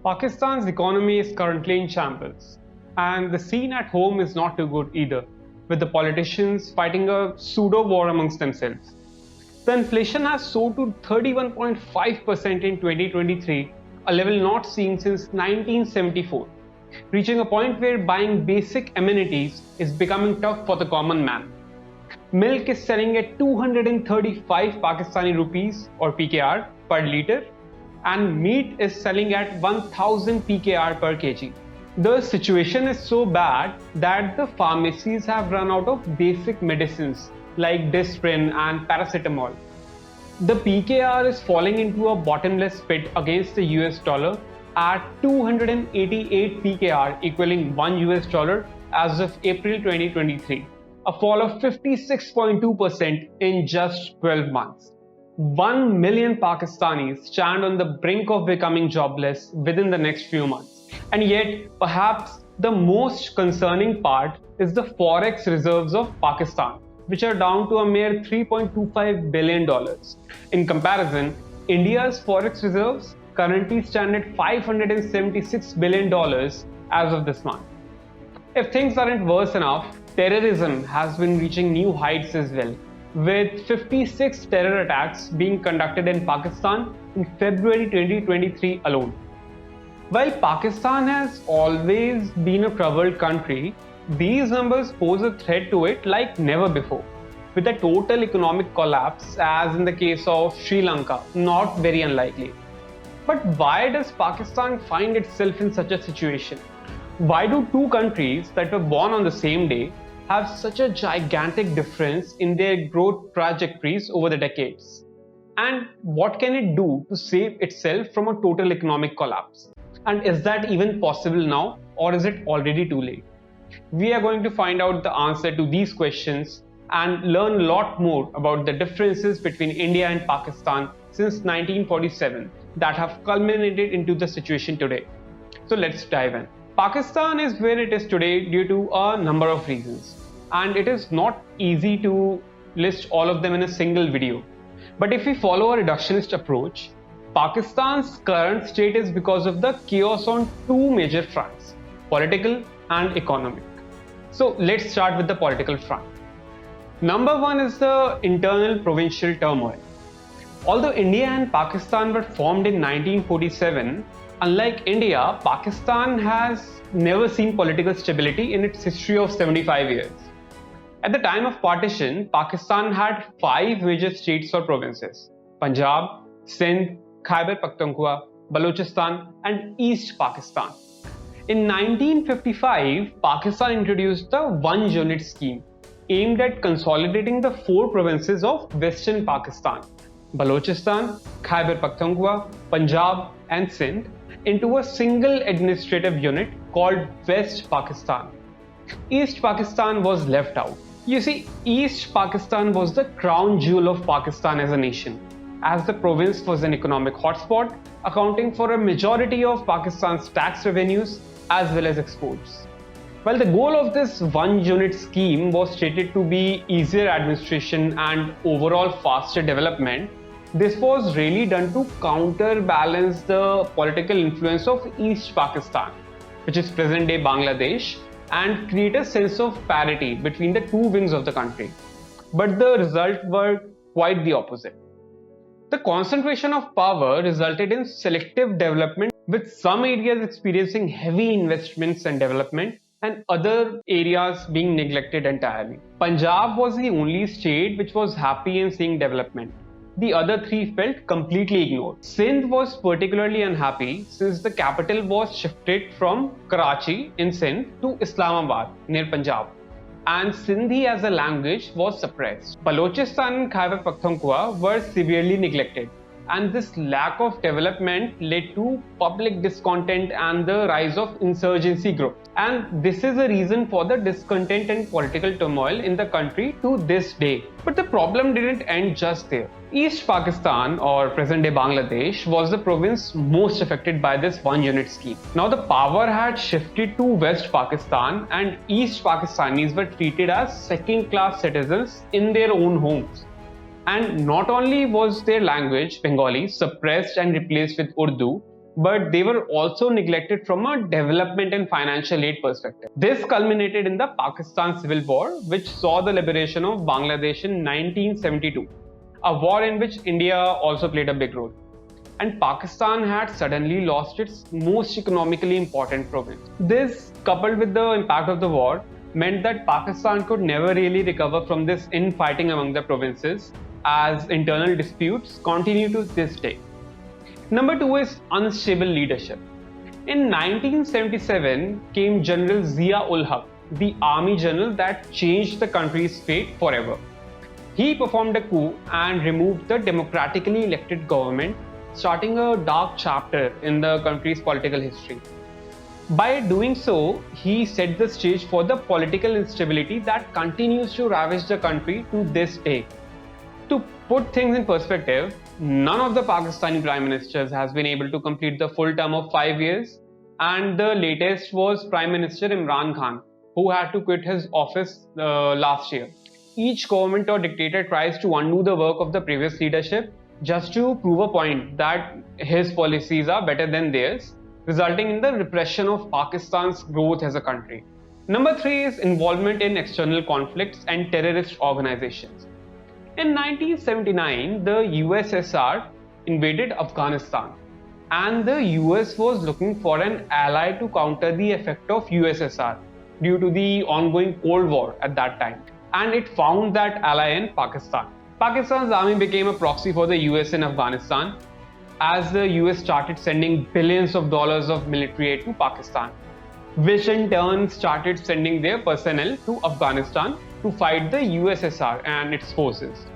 Pakistan's economy is currently in shambles, and the scene at home is not too good either, with the politicians fighting a pseudo war amongst themselves. The inflation has soared to 31.5% in 2023, a level not seen since 1974, reaching a point where buying basic amenities is becoming tough for the common man. Milk is selling at 235 Pakistani rupees or PKR per litre, and meat is selling at 1000 PKR per kg. The situation is so bad that the pharmacies have run out of basic medicines like Disprin and paracetamol. The PKR is falling into a bottomless pit against the US dollar at 288 PKR, equaling 1 US dollar as of April 2023, a fall of 56.2% in just 12 months. 1 million Pakistanis stand on the brink of becoming jobless within the next few months. And yet, perhaps the most concerning part is the forex reserves of Pakistan, which are down to a mere $3.25 billion. In comparison, India's forex reserves currently stand at $576 billion as of this month. If things aren't worse enough, terrorism has been reaching new heights as well, with 56 terror attacks being conducted in Pakistan in February 2023 alone. While Pakistan has always been a troubled country, these numbers pose a threat to it like never before, with a total economic collapse, as in the case of Sri Lanka, not very unlikely. But why does Pakistan find itself in such a situation? Why do two countries that were born on the same day have such a gigantic difference in their growth trajectories over the decades? And what can it do to save itself from a total economic collapse? And is that even possible now, or is it already too late? We are going to find out the answer to these questions and learn a lot more about the differences between India and Pakistan since 1947 that have culminated into the situation today. So let's dive in. Pakistan is where it is today due to a number of reasons, and it is not easy to list all of them in a single video. But if we follow a reductionist approach, Pakistan's current state is because of the chaos on two major fronts, political and economic. So let's start with the political front. Number one is the internal provincial turmoil. Although India and Pakistan were formed in 1947, unlike India, Pakistan has never seen political stability in its history of 75 years. At the time of partition, Pakistan had 5 major states or provinces: Punjab, Sindh, Khyber Pakhtunkhwa, Balochistan, and East Pakistan. In 1955, Pakistan introduced the One Unit Scheme, aimed at consolidating the 4 provinces of Western Pakistan, Balochistan, Khyber Pakhtunkhwa, Punjab, and Sindh, into a single administrative unit called West Pakistan. East Pakistan was left out. You see, East Pakistan was the crown jewel of Pakistan as a nation, as the province was an economic hotspot, accounting for a majority of Pakistan's tax revenues as well as exports. While the goal of this one unit scheme was stated to be easier administration and overall faster development, this was really done to counterbalance the political influence of East Pakistan, which is present-day Bangladesh, and create a sense of parity between the two wings of the country. But the result were quite the opposite. The concentration of power resulted in selective development, with some areas experiencing heavy investments and development and other areas being neglected entirely. Punjab was the only state which was happy in seeing development. The other 3 felt completely ignored. Sindh was particularly unhappy since the capital was shifted from Karachi in Sindh to Islamabad near Punjab, and Sindhi as a language was suppressed. Balochistan and Khyber Pakhtunkhwa were severely neglected, and this lack of development led to public discontent and the rise of insurgency groups. And this is a reason for the discontent and political turmoil in the country to this day. But the problem didn't end just there. East Pakistan, or present-day Bangladesh, was the province most affected by this one unit scheme. Now the power had shifted to West Pakistan, and East Pakistanis were treated as second-class citizens in their own homes. And not only was their language, Bengali, suppressed and replaced with Urdu, but they were also neglected from a development and financial aid perspective. This culminated in the Pakistan Civil War, which saw the liberation of Bangladesh in 1972, a war in which India also played a big role. And Pakistan had suddenly lost its most economically important province. This, coupled with the impact of the war, meant that Pakistan could never really recover from this infighting among the provinces, as internal disputes continue to this day. Number 2 is unstable leadership. In 1977 came General Zia-ul-Haq, the army general that changed the country's fate forever. He performed a coup and removed the democratically elected government, starting a dark chapter in the country's political history. By doing so, he set the stage for the political instability that continues to ravage the country to this day. To put things in perspective, none of the Pakistani prime ministers has been able to complete the full term of 5 years, and the latest was Prime Minister Imran Khan, who had to quit his office last year. Each government or dictator tries to undo the work of the previous leadership just to prove a point that his policies are better than theirs, resulting in the repression of Pakistan's growth as a country. Number 3 is involvement in external conflicts and terrorist organizations. In 1979, the USSR invaded Afghanistan, and the US was looking for an ally to counter the effect of USSR due to the ongoing Cold War at that time, and it found that ally in Pakistan. Pakistan's army became a proxy for the US in Afghanistan, as the US started sending billions of dollars of military aid to Pakistan, which in turn started sending their personnel to Afghanistan to fight the USSR and its forces.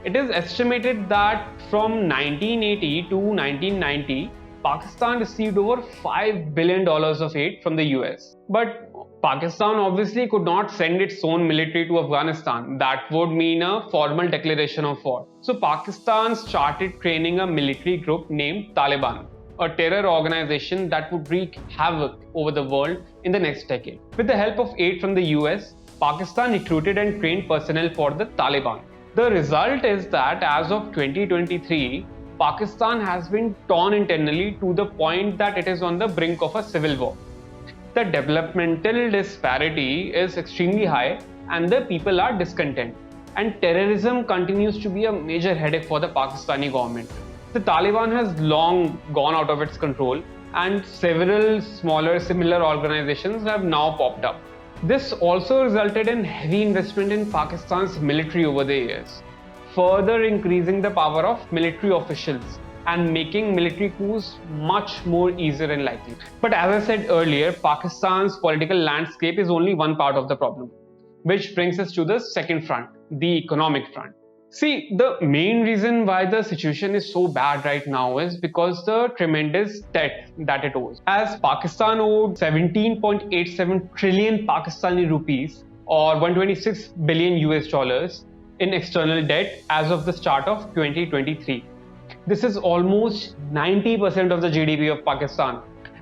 It is estimated that from 1980 to 1990, Pakistan received over $5 billion of aid from the US. But Pakistan obviously could not send its own military to Afghanistan. That would mean a formal declaration of war. So Pakistan started training a military group named Taliban, a terror organization that would wreak havoc over the world in the next decade. With the help of aid from the US, Pakistan recruited and trained personnel for the Taliban. The result is that as of 2023, Pakistan has been torn internally to the point that it is on the brink of a civil war. The developmental disparity is extremely high and the people are discontent. And terrorism continues to be a major headache for the Pakistani government. The Taliban has long gone out of its control, and several smaller similar organizations have now popped up. This also resulted in heavy investment in Pakistan's military over the years, further increasing the power of military officials and making military coups much more easier and likely. But as I said earlier, Pakistan's political landscape is only one part of the problem, which brings us to the second front, the economic front. See, the main reason why the situation is so bad right now is because the tremendous debt that it owes. As Pakistan owed 17.87 trillion Pakistani rupees or 126 billion US dollars in external debt as of the start of 2023. This is almost 90% of the GDP of Pakistan,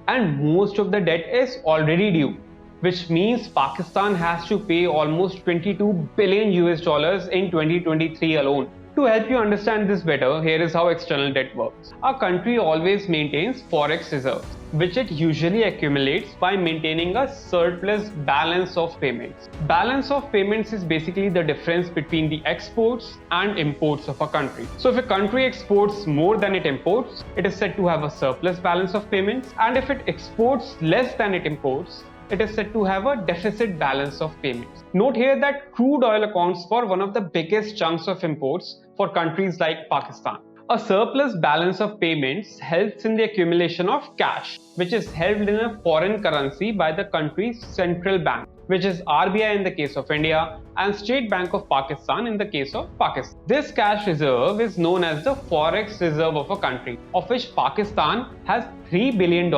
and most of the debt is already due, which means Pakistan has to pay almost 22 billion US dollars in 2023 alone. To help you understand this better, here is how external debt works. A country always maintains forex reserves, which it usually accumulates by maintaining a surplus balance of payments. Balance of payments is basically the difference between the exports and imports of a country. So if a country exports more than it imports, it is said to have a surplus balance of payments, and if it exports less than it imports, it is said to have a deficit balance of payments. Note here that crude oil accounts for one of the biggest chunks of imports for countries like Pakistan. A surplus balance of payments helps in the accumulation of cash, which is held in a foreign currency by the country's central bank, which is RBI in the case of India and State Bank of Pakistan in the case of Pakistan. This cash reserve is known as the forex reserve of a country, of which Pakistan has $3 billion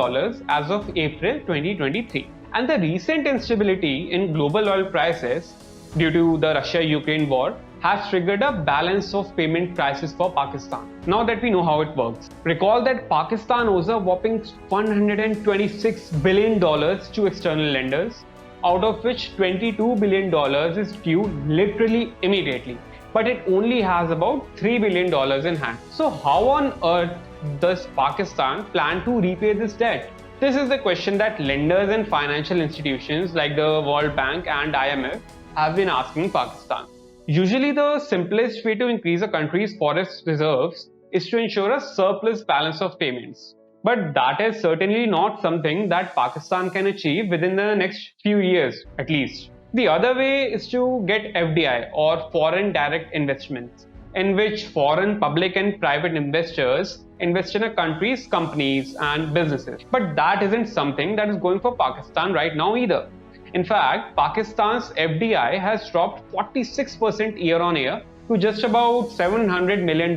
as of April 2023. And the recent instability in global oil prices due to the Russia-Ukraine war has triggered a balance of payment crisis for Pakistan. Now that we know how it works, recall that Pakistan owes a whopping $126 billion to external lenders, out of which $22 billion is due literally immediately. But it only has about $3 billion in hand. So how on earth does Pakistan plan to repay this debt? This is the question that lenders and financial institutions like the World Bank and IMF have been asking Pakistan. Usually, the simplest way to increase a country's forest reserves is to ensure a surplus balance of payments. But that is certainly not something that Pakistan can achieve within the next few years, at least. The other way is to get FDI or foreign direct investments, in which foreign public and private investors invest in a country's companies and businesses. But that isn't something that is going for Pakistan right now either. In fact, Pakistan's FDI has dropped 46% year on year to just about $700 million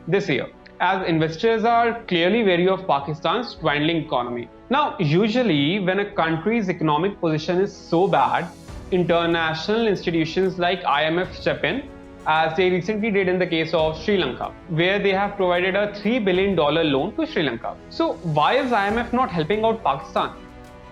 this year, as investors are clearly wary of Pakistan's dwindling economy. Now, usually when a country's economic position is so bad, international institutions like IMF step in, as they recently did in the case of Sri Lanka, where they have provided a $3 billion loan to Sri Lanka. So why is IMF not helping out Pakistan?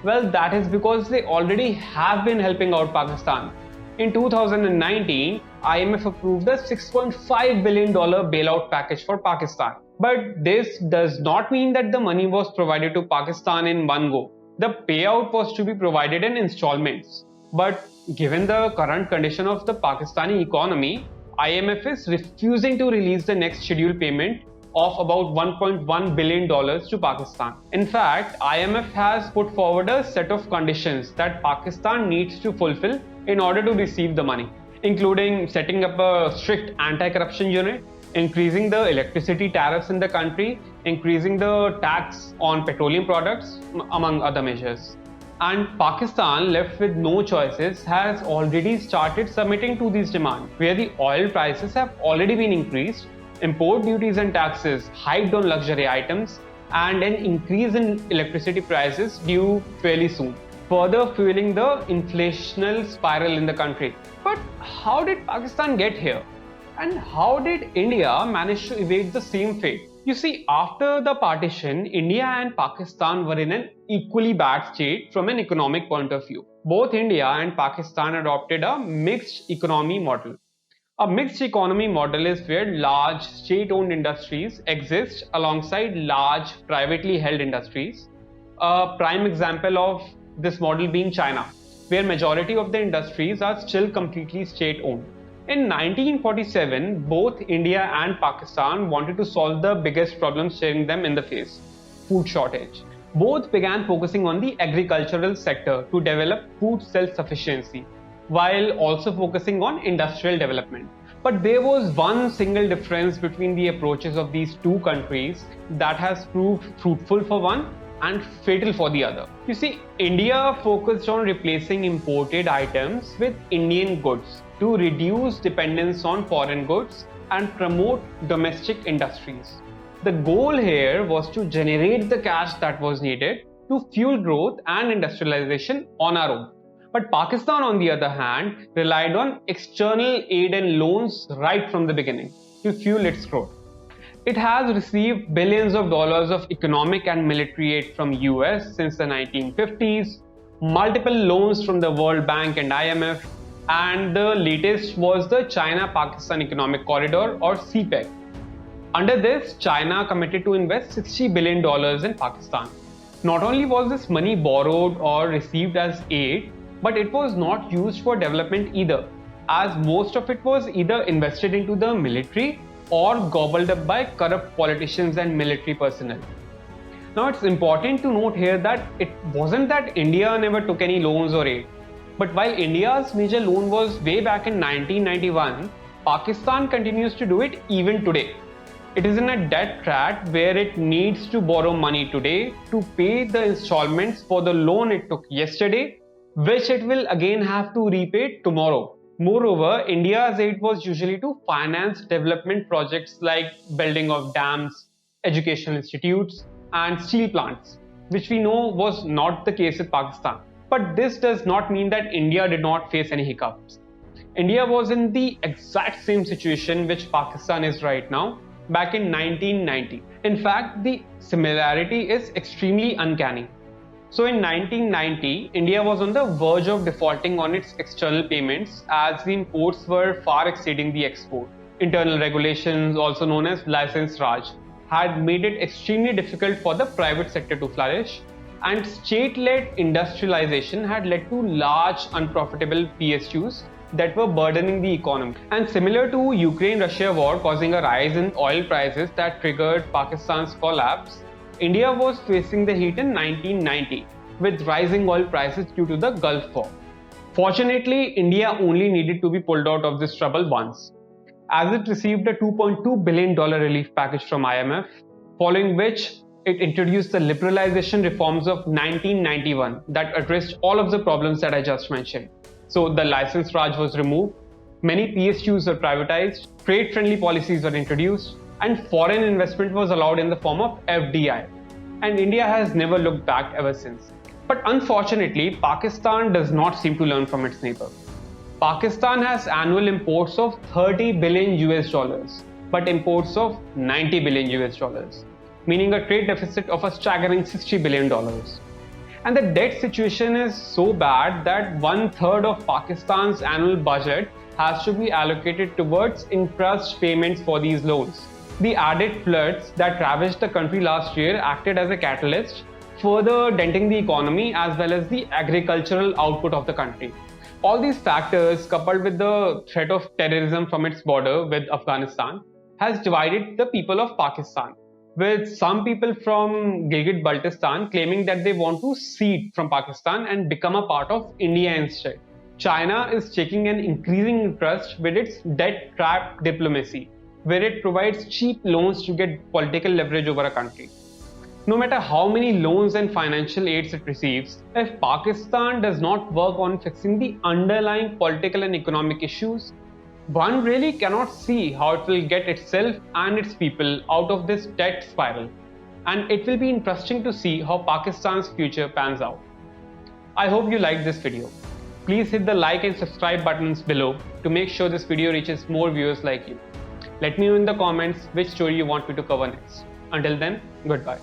Well, that is because they already have been helping out Pakistan. In 2019, IMF approved a $6.5 billion bailout package for Pakistan. But this does not mean that the money was provided to Pakistan in one go. The payout was to be provided in installments. But given the current condition of the Pakistani economy, IMF is refusing to release the next scheduled payment of about $1.1 billion to Pakistan. In fact, IMF has put forward a set of conditions that Pakistan needs to fulfill in order to receive the money, including setting up a strict anti-corruption unit, increasing the electricity tariffs in the country, increasing the tax on petroleum products, among other measures. And Pakistan, left with no choices, has already started submitting to these demands, where the oil prices have already been increased, import duties and taxes hiked on luxury items, and an increase in electricity prices due fairly soon, further fueling the inflationary spiral in the country. But how did Pakistan get here? And how did India manage to evade the same fate? You see, after the partition, India and Pakistan were in an equally bad state from an economic point of view. Both India and Pakistan adopted a mixed economy model. A mixed economy model is where large state-owned industries exist alongside large privately held industries. A prime example of this model being China, where majority of the industries are still completely state-owned. In 1947, both India and Pakistan wanted to solve the biggest problem staring them in the face: food shortage. Both began focusing on the agricultural sector to develop food self-sufficiency, while also focusing on industrial development. But there was one single difference between the approaches of these two countries that has proved fruitful for one and fatal for the other. You see, India focused on replacing imported items with Indian goods to reduce dependence on foreign goods and promote domestic industries. The goal here was to generate the cash that was needed to fuel growth and industrialization on our own. But Pakistan, on the other hand, relied on external aid and loans right from the beginning to fuel its growth. It has received billions of dollars of economic and military aid from US since the 1950s, multiple loans from the World Bank and IMF, and the latest was the China-Pakistan Economic Corridor, or CPEC. Under this, China committed to invest $60 billion in Pakistan. Not only was this money borrowed or received as aid, but it was not used for development either, as most of it was either invested into the military or gobbled up by corrupt politicians and military personnel. Now, it's important to note here that it wasn't that India never took any loans or aid. But while India's major loan was way back in 1991, Pakistan continues to do it even today. It is in a debt trap where it needs to borrow money today to pay the installments for the loan it took yesterday, which it will again have to repay tomorrow. Moreover, India's aid was usually to finance development projects like building of dams, educational institutes, and steel plants, which we know was not the case with Pakistan. But this does not mean that India did not face any hiccups. India was in the exact same situation which Pakistan is right now, back in 1990. In fact, the similarity is extremely uncanny. So in 1990, India was on the verge of defaulting on its external payments as the imports were far exceeding the export. Internal regulations, also known as license Raj, had made it extremely difficult for the private sector to flourish, and state-led industrialization had led to large unprofitable PSUs that were burdening the economy. And similar to Ukraine-Russia war causing a rise in oil prices that triggered Pakistan's collapse, India was facing the heat in 1990 with rising oil prices due to the Gulf War. Fortunately, India only needed to be pulled out of this trouble once, as it received a $2.2 billion relief package from IMF, following which it introduced the liberalization reforms of 1991 that addressed all of the problems that I just mentioned. So the license Raj was removed, many PSUs were privatized, trade-friendly policies were introduced, and foreign investment was allowed in the form of FDI. And India has never looked back ever since. But unfortunately, Pakistan does not seem to learn from its neighbor. Pakistan has annual imports of 30 billion US dollars, but imports of 90 billion US dollars, meaning a trade deficit of a staggering $60 billion. And the debt situation is so bad that 1/3 of Pakistan's annual budget has to be allocated towards interest payments for these loans. The added floods that ravaged the country last year acted as a catalyst, further denting the economy as well as the agricultural output of the country. All these factors, coupled with the threat of terrorism from its border with Afghanistan, has divided the people of Pakistan, with some people from Gilgit-Baltistan claiming that they want to cede from Pakistan and become a part of India instead. China is taking an increasing interest with its debt trap diplomacy, where it provides cheap loans to get political leverage over a country. No matter how many loans and financial aids it receives, if Pakistan does not work on fixing the underlying political and economic issues, one really cannot see how it will get itself and its people out of this debt spiral. And it will be interesting to see how Pakistan's future pans out. I hope you liked this video. Please hit the like and subscribe buttons below to make sure this video reaches more viewers like you. Let me know in the comments which story you want me to cover next. Until then, goodbye.